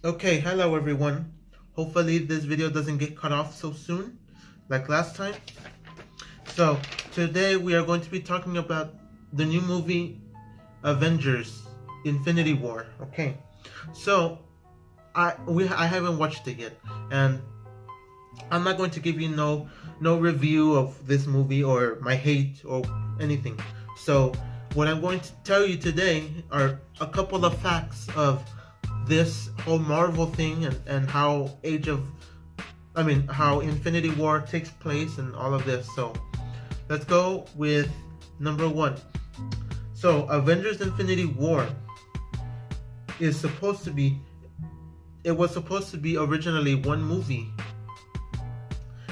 Okay, hello everyone. Hopefully this video doesn't get cut off so soon, like last time. So, today we are going to be talking about the new movie Avengers Infinity War. Okay. So, I haven't watched it yet, and I'm not going to give you no review of this movie or my hate or anything. So, what I'm going to tell you today are a couple of facts of this whole Marvel thing and how Infinity War takes place and all of this. So let's go with number one. So Avengers Infinity War is supposed to be it was supposed to be originally one movie,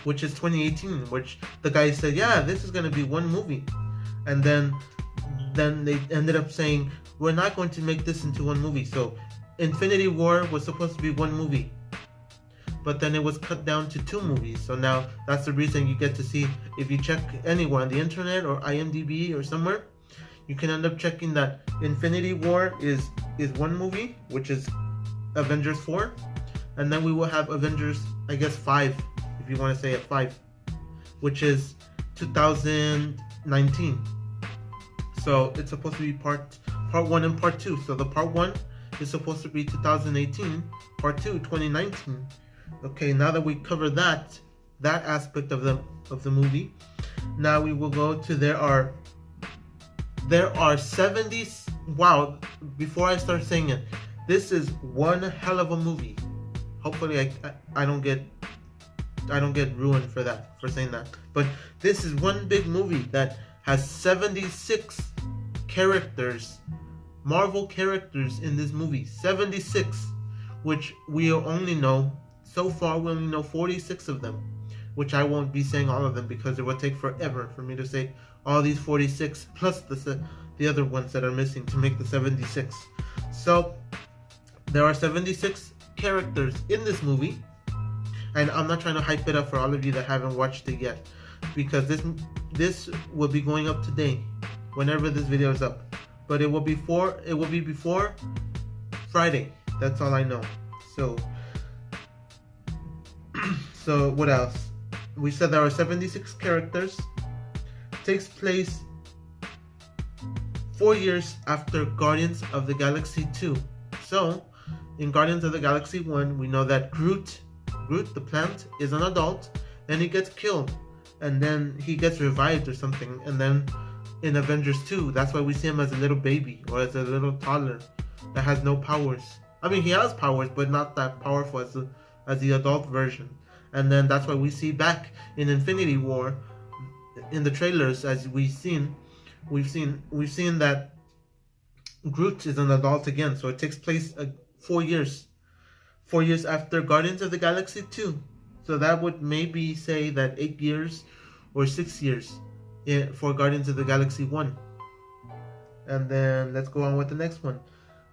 which is 2018, which the guy said, yeah, this is going to be one movie. And then they ended up saying, we're not going to make this into one movie. So Infinity War was supposed to be one movie, but then it was cut down to two movies. So now that's the reason you get to see, if you check anywhere on the internet or IMDb or somewhere, you can end up checking that Infinity War is one movie, which is Avengers 4, and then we will have Avengers, I guess 5, if you want to say it, 5, which is 2019. So it's supposed to be part 1 and part 2. So the part 1 is supposed to be 2018, part 2 2019. Okay, now that we cover that aspect of the movie, now we will go to there are 70. Wow, before I start saying it, this is one hell of a movie. Hopefully I don't get ruined for saying that. But this is one big movie that has 76 characters, Marvel characters in this movie. 76, which we only know, so far we only know 46 of them, which I won't be saying all of them because it would take forever for me to say all these 46 plus the other ones that are missing to make the 76. So there are 76 characters in this movie, and I'm not trying to hype it up for all of you that haven't watched it yet, because this will be going up today, whenever this video is up. But it will be before Friday. That's all I know. So so what else? We said there are 76 characters. Takes place 4 years after Guardians of the Galaxy 2. So in Guardians of the Galaxy 1, we know that Groot the plant, is an adult, and he gets killed, and then he gets revived or something, and then in Avengers 2, that's why we see him as a little baby or as a little toddler that has no powers. I mean, he has powers, but not that powerful as the adult version. And then that's why we see back in Infinity War, in the trailers, as we've seen that Groot is an adult again. So it takes place 4 years after Guardians of the Galaxy 2. So that would maybe say that 8 years or 6 years for Guardians of the Galaxy 1. And then let's go on with the next one.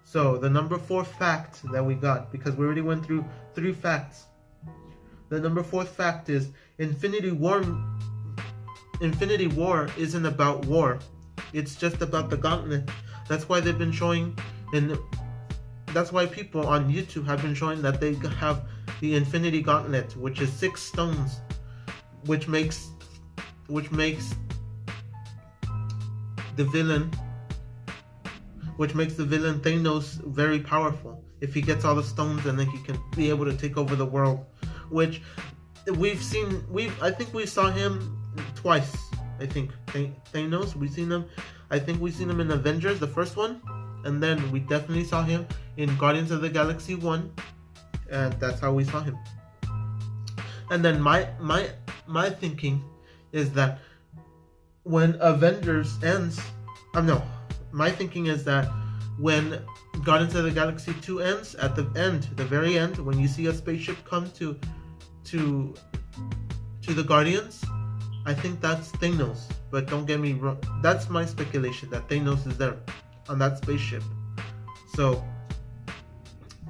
So the number 4 fact that we got, because we already went through 3 facts. The number 4th fact is Infinity War isn't about war. It's just about the gauntlet. That's why they've been showing, and that's why people on YouTube have been showing that they have the Infinity Gauntlet, which is 6 stones, which makes the villain Thanos very powerful. If he gets all the stones, and then he can be able to take over the world, which I think we saw him twice. I think Thanos, I think we've seen him in Avengers, the first one, and then we definitely saw him in Guardians of the Galaxy 1, and that's how we saw him. And then my thinking is that when Avengers ends, my thinking is that when Guardians of the Galaxy 2 ends, at the very end, when you see a spaceship come to the Guardians, I think that's Thanos. But don't get me wrong, that's my speculation, that Thanos is there on that spaceship. So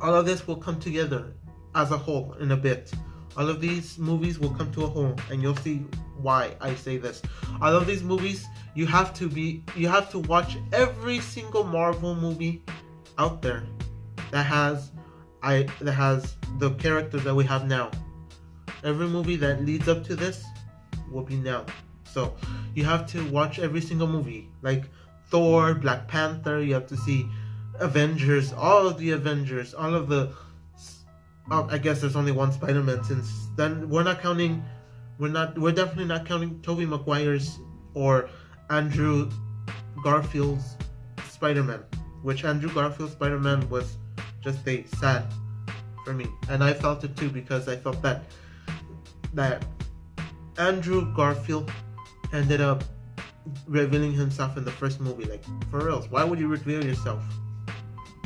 all of this will come together as a whole in a bit. All of these movies will come to a whole, and you'll see why I say this. All of these movies, you have to watch every single Marvel movie out there that has that has the characters that we have now. Every movie that leads up to this will be now. So you have to watch every single movie, like Thor, Black Panther. You have to see Avengers, all of the Avengers, all of the. I guess there's only one Spider-Man, since then we're definitely not counting Tobey Maguire's or Andrew Garfield's Spider-Man, which Andrew Garfield's Spider-Man was just sad for me, and I felt it too, because I felt that Andrew Garfield ended up revealing himself in the first movie. Like, for reals, why would you reveal yourself?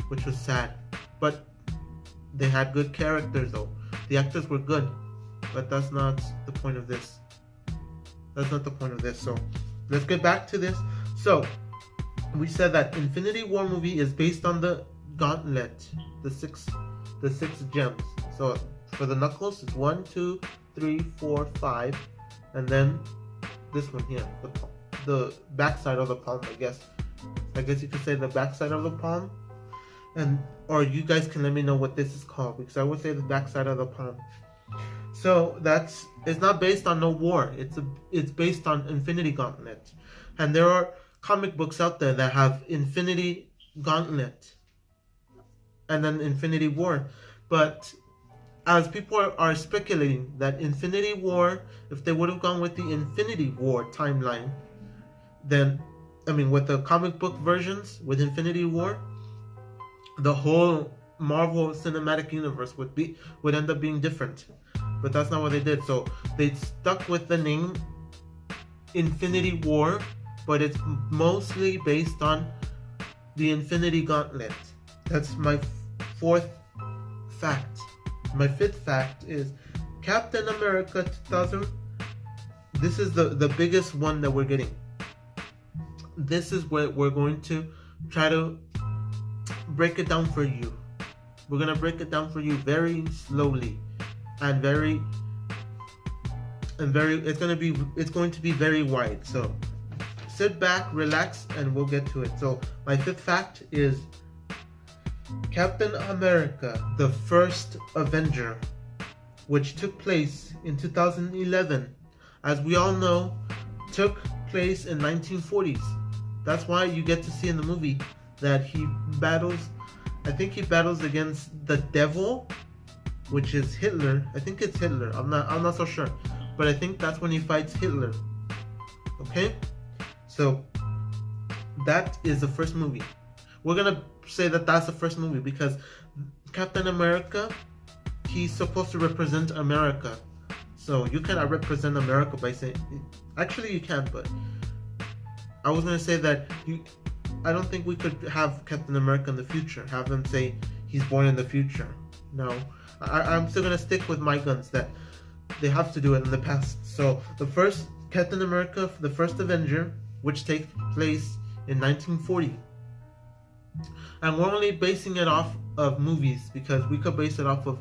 Which was sad, but they had good characters though. The actors were good, but that's not the point of this. So let's get back to this. So we said that Infinity War movie is based on the Gauntlet, the six gems. So for the Knuckles, it's 1, 2, 3, 4, 5, and then this one here, the backside of the palm. I guess you could say the backside of the palm, or you guys can let me know what this is called, because I would say the backside of the palm. So it's not based on no war. It's based on Infinity Gauntlet, and there are comic books out there that have Infinity Gauntlet and then Infinity War. But as people are speculating that Infinity War, if they would have gone with the Infinity War timeline, then with the comic book versions with Infinity War, the whole Marvel Cinematic Universe would end up being different. But that's not what they did. So they stuck with the name Infinity War, but it's mostly based on the Infinity Gauntlet. That's my fourth fact. My fifth fact is Captain America 2000. This is the biggest one that we're getting. This is where we're going to try to break it down for you. We're going to break it down for you very slowly and it's going to be very wide. So sit back, relax, and we'll get to it. So my fifth fact is Captain America, the first Avenger, which took place in 2011, as we all know, took place in 1940s. That's why you get to see in the movie that he battles against the devil, which is Hitler. I think it's Hitler. I'm not so sure, but I think that's when he fights Hitler. Okay, so that is the first movie. We're gonna say that that's the first movie because Captain America, he's supposed to represent America. So you cannot represent America by saying, actually you can, but I was gonna say that I don't think we could have Captain America in the future, have them say he's born in the future. No, I'm still gonna stick with my guns that they have to do it in the past. So the first Captain America, the first Avenger, which takes place in 1940. And we're only basing it off of movies because we could base it off of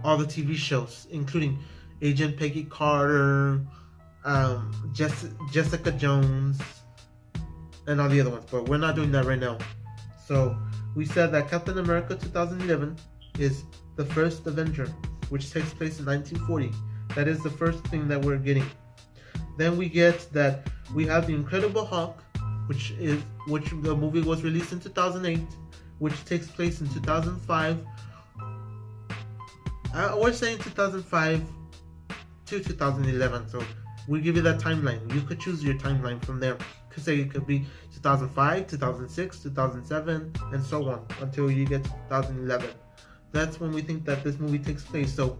all the TV shows, including Agent Peggy Carter, Jessica Jones, and all the other ones. But we're not doing that right now. So we said that Captain America 2011 is the first Avenger, which takes place in 1940. That is the first thing that we're getting. Then we get that we have the Incredible Hulk, which the movie was released in 2008, which takes place in 2005. We're saying 2005 to 2011, so we give you that timeline. You could choose your timeline from there. Could say it could be 2005, 2006, 2007, and so on until you get to 2011. That's when we think that this movie takes place. So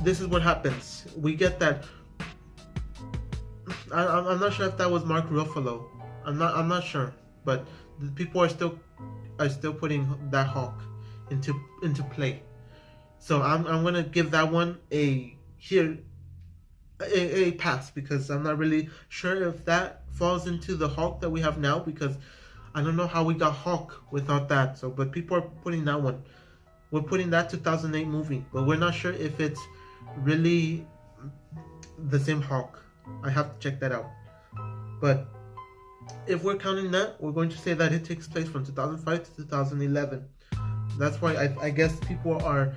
this is what happens. We get that. I'm not sure if that was Mark Ruffalo. I'm not sure, but the people are still putting that Hulk into play. So I'm gonna give that one a pass because I'm not really sure if that falls into the Hulk that we have now, because I don't know how we got Hulk without that. So, but people are putting that one. We're putting that 2008 movie, but we're not sure if it's really the same Hulk. I have to check that out. But if we're counting that, we're going to say that it takes place from 2005 to 2011. That's why I guess people are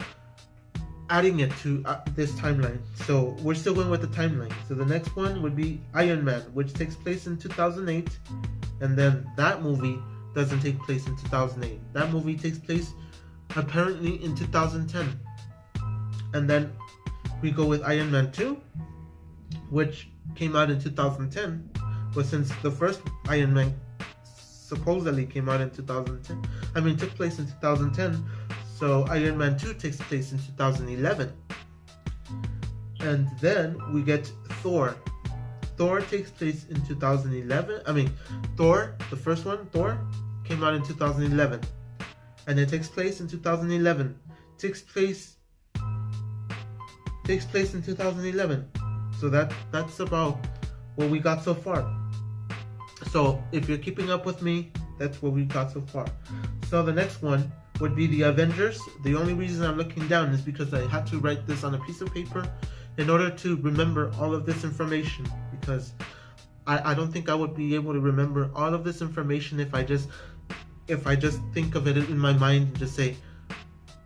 adding it to this timeline. So we're still going with the timeline. So the next one would be Iron Man, which takes place in 2008, and then that movie doesn't take place in 2008. That movie takes place apparently in 2010. And then we go with Iron Man 2, which came out in 2010, but since the first Iron Man supposedly came out in 2010, took place in 2010, so Iron Man 2 takes place in 2011. And then we get Thor. Thor takes place in 2011. Thor, the first one, Thor, came out in 2011. And it takes place in 2011. Takes place in 2011. So that's about what we got so far. So if you're keeping up with me, that's what we got so far. So the next one would be the Avengers. The only reason I'm looking down is because I had to write this on a piece of paper in order to remember all of this information, because I don't think I would be able to remember all of this information if I just think of it in my mind and just say,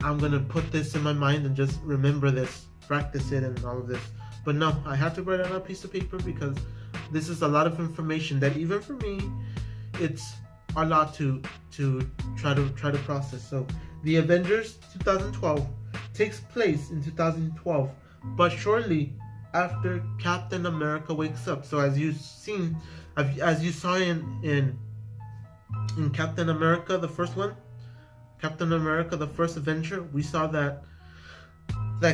I'm gonna put this in my mind and just remember this, practice it and all of this. But no, I had to write it on a piece of paper because this is a lot of information that even for me, it's a lot to try to process. So the Avengers 2012 takes place in 2012, but shortly after Captain America wakes up. So as you saw in Captain America, the first one, Captain America, the first Avenger, we saw that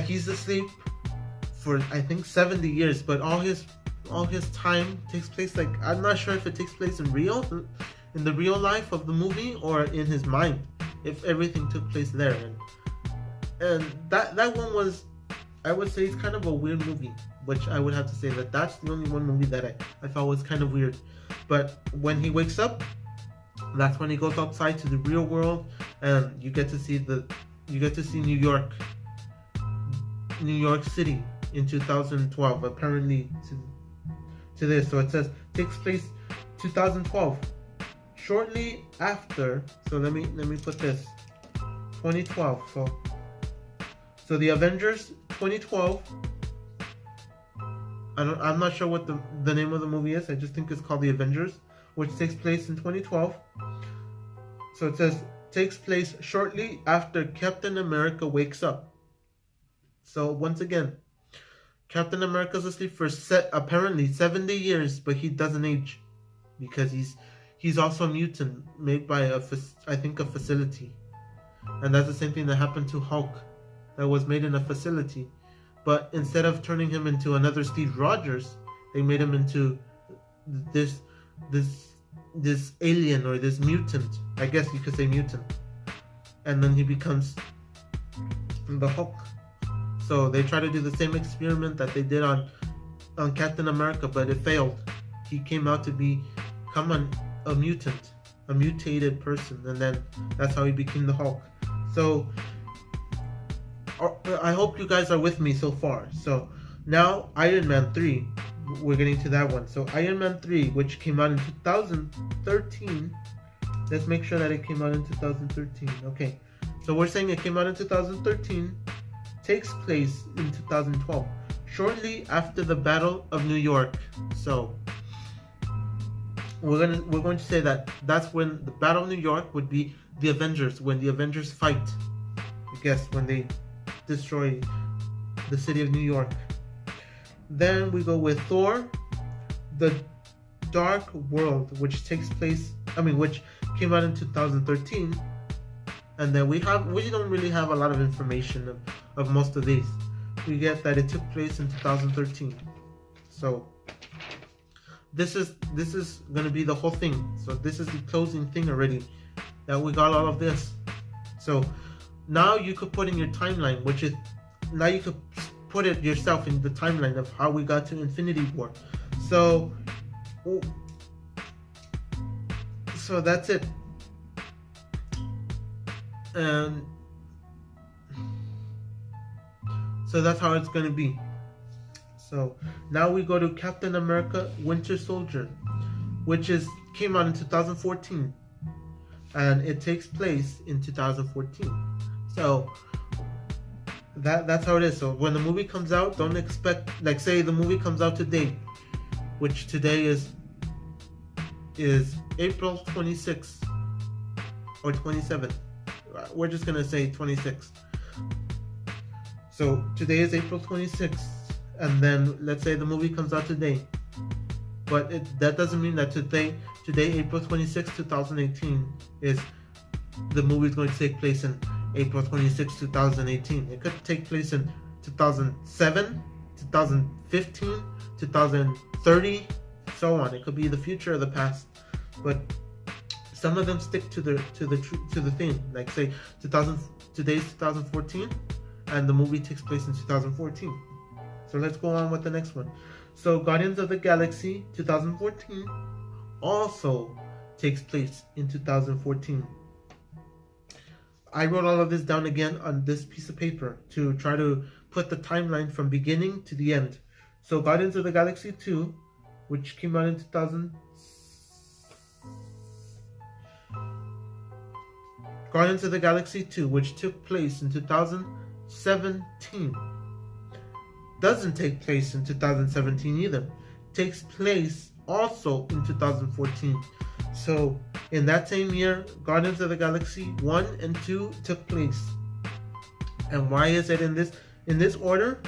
he's asleep for I think 70 years, but all his time takes place, like, I'm not sure if it takes place in the real life of the movie or in his mind, if everything took place there. And that one was, I would say, it's kind of a weird movie, which I would have to say that's the only one movie that I thought was kind of weird. But when he wakes up, that's when he goes outside to the real world, and you get to see New York City in 2012, apparently to this. So it says takes place 2012. Shortly after, so let me put this 2012. So the Avengers 2012. I'm not sure what the name of the movie is. I just think it's called The Avengers, which takes place in 2012. So it says takes place shortly after Captain America wakes up. So once again, Captain America's asleep for apparently 70 years, but he doesn't age because he's also a mutant made by a facility. And that's the same thing that happened to Hulk, that was made in a facility. But instead of turning him into another Steve Rogers, they made him into this alien, or this mutant. I guess you could say mutant. And then he becomes the Hulk. So they try to do the same experiment that they did on Captain America, but it failed. He came out to become a mutant, a mutated person, and then that's how he became the Hulk. So I hope you guys are with me so far. So now Iron Man 3, we're getting to that one. So Iron Man 3, which came out in 2013. Let's make sure that it came out in 2013. Okay, so we're saying it came out in 2013. Takes place in 2012, shortly after the Battle of New York. So we're going to say that's when the Battle of New York would be the Avengers, when the Avengers fight, I guess, when they destroy the city of New York. Then we go with Thor, the Dark World, which which came out in 2013. And then we don't really have a lot of information of most of these. We get that it took place in 2013. So this is gonna be the whole thing. So this is the closing thing already, that we got all of this. So now you could put in your timeline, now you could put it yourself in the timeline of how we got to Infinity War. So that's it. And so that's how it's going to be. So now we go to Captain America Winter Soldier, which came out in 2014. and it takes place in 2014. So that's how it is. So when the movie comes out, don't expect, like, say the movie comes out today, which today is April 26th or 27th. We're just gonna say 26th. So today is April 26th, and then let's say the movie comes out today. But that doesn't mean that today, April 26th, 2018, is the movie is going to take place in April 26th, 2018. It could take place in 2007, 2015, 2030, so on. It could be the future or the past. But some of them stick to the theme. Like say today's 2014, and the movie takes place in 2014. So let's go on with the next one. So Guardians of the Galaxy 2014 also takes place in 2014. I wrote all of this down again on this piece of paper to try to put the timeline from beginning to the end. So Guardians of the Galaxy 2, which came out in 2000. Guardians of the Galaxy 2, which took place in 2017, doesn't take place in 2017 either. Takes place also in 2014. So in that same year, Guardians of the Galaxy 1 and 2 took place. And why is it in this order?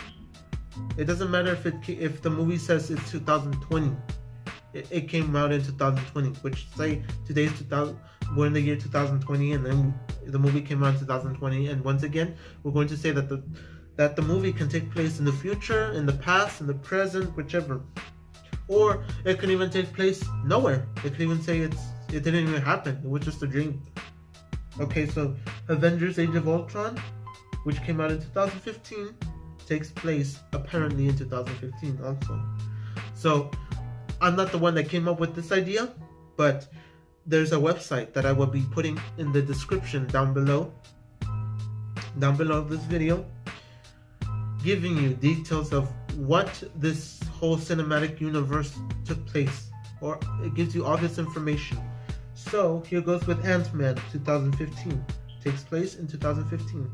It doesn't matter if the movie says it's 2020. It came out in 2020, which say today's 2000. We're in the year 2020, and then the movie came out in 2020. And once again, we're going to say that the movie can take place in the future, in the past, in the present, whichever. Or it can even take place nowhere. It could even say it didn't even happen. It was just a dream. Okay, so Avengers Age of Ultron, which came out in 2015, takes place apparently in 2015 also. So I'm not the one that came up with this idea, but there's a website that I will be putting in the description down below of this video, giving you details of what this whole cinematic universe took place, or it gives you all this information. So here goes with Ant-Man 2015. Takes place in 2015.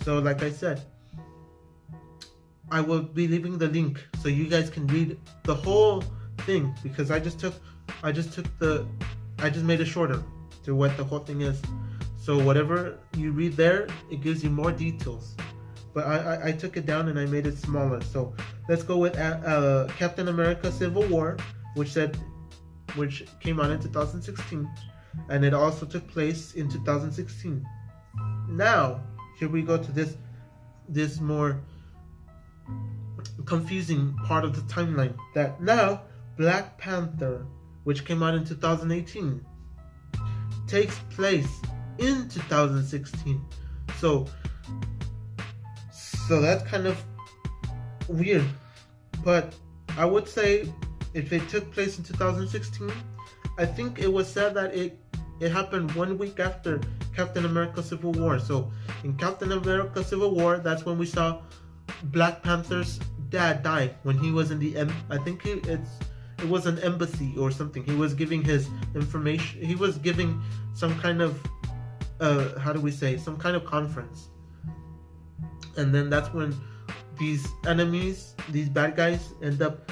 So like I said, I will be leaving the link so you guys can read the whole thing, because I just made it shorter to what the whole thing is. So whatever you read there, it gives you more details. But I took it down and I made it smaller. So let's go with Captain America Civil War, which came out in 2016, and it also took place in 2016. Now here we go to this more confusing part of the timeline. That now Black Panther, which came out in 2018, takes place in 2016. So that's kind of weird. But I would say if it took place in 2016, I think it was said that it happened 1 week after Captain America Civil War. So in Captain America Civil War, that's when we saw Black Panther's dad die, when he was in the I think it was an embassy or something. He was giving his information. He was giving some kind of some kind of conference. And then that's when these enemies, these bad guys, end up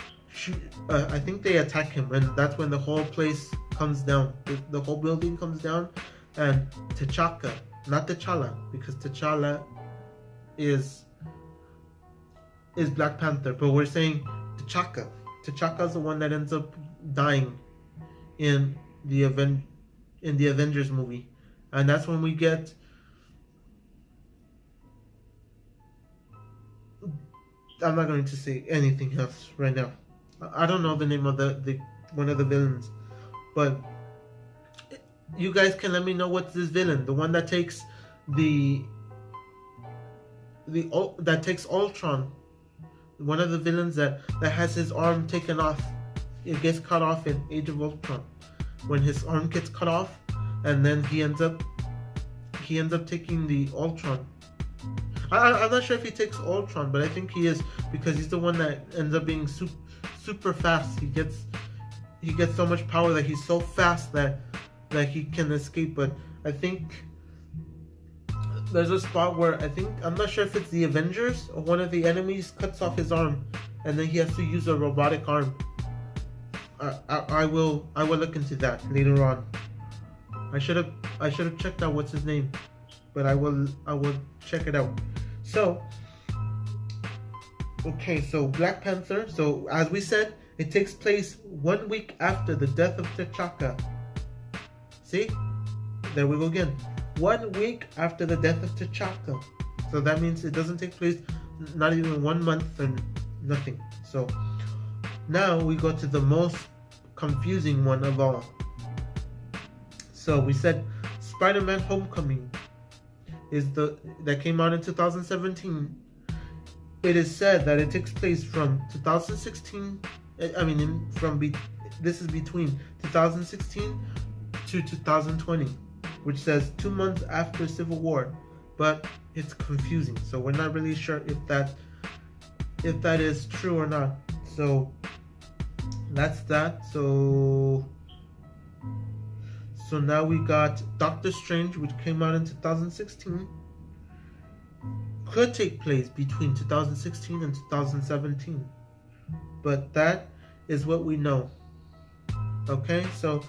I think they attack him, and that's when the whole place comes down. The whole building comes down, and T'Chaka, not T'Challa, because T'Challa is Black Panther, but we're saying T'Chaka. T'Chaka's the one that ends up dying in the Avengers movie, and that's when we get I'm not going to say anything else right now. I don't know the name of the one of the villains, but you guys can let me know what's this villain, the one that takes that takes Ultron, one of the villains that has his arm taken off. It gets cut off in Age of Ultron, when his arm gets cut off, and then he ends up taking the Ultron. I'm not sure if he takes Ultron, but I think he is, because he's the one that ends up being super fast. He gets so much power that he's so fast that that he can escape. But I think there's a spot where I'm not sure if it's the Avengers or one of the enemies cuts off his arm, and then he has to use a robotic arm. I will look into that later on. I should have checked out what's his name, but I will check it out. So okay, so Black Panther. So as we said, it takes place 1 week after the death of T'Chaka. See, there we go again. 1 week after the death of T'Chaka. So that means it doesn't take place not even 1 month and nothing. So now we go to the most confusing one of all. So we said Spider-Man Homecoming that came out in 2017. It is said that it takes place from 2016. This is between 2016 to 2020, which says 2 months after Civil War, but it's confusing. So we're not really sure if that is true or not. So that's that. So now we got Doctor Strange, which came out in 2016. Could take place between 2016 and 2017, but that is what we know. Okay, so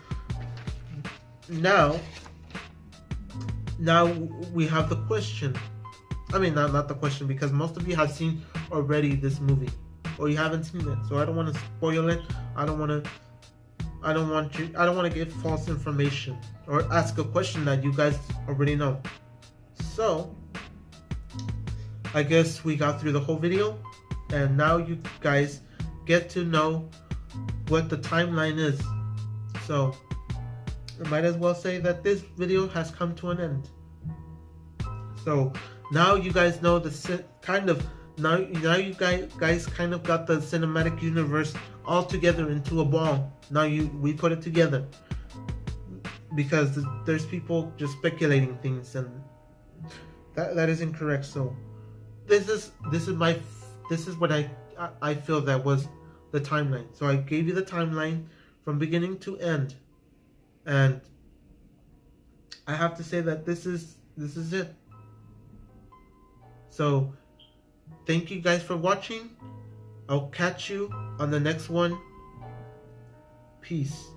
now we have the question. I mean, not the question, because most of you have seen already this movie, or you haven't seen it. So I don't want to spoil it. I don't want to give false information or ask a question that you guys already know. So I guess we got through the whole video, and now you guys get to know what the timeline is. So I might as well say that this video has come to an end. So now you guys know now you guys kind of got the cinematic universe all together into a ball. Now we put it together, because there's people just speculating things, and that is incorrect. So this is what I feel that was the timeline. So I gave you the timeline from beginning to end, and I have to say that this is it. So thank you guys for watching. I'll catch you on the next one. Peace.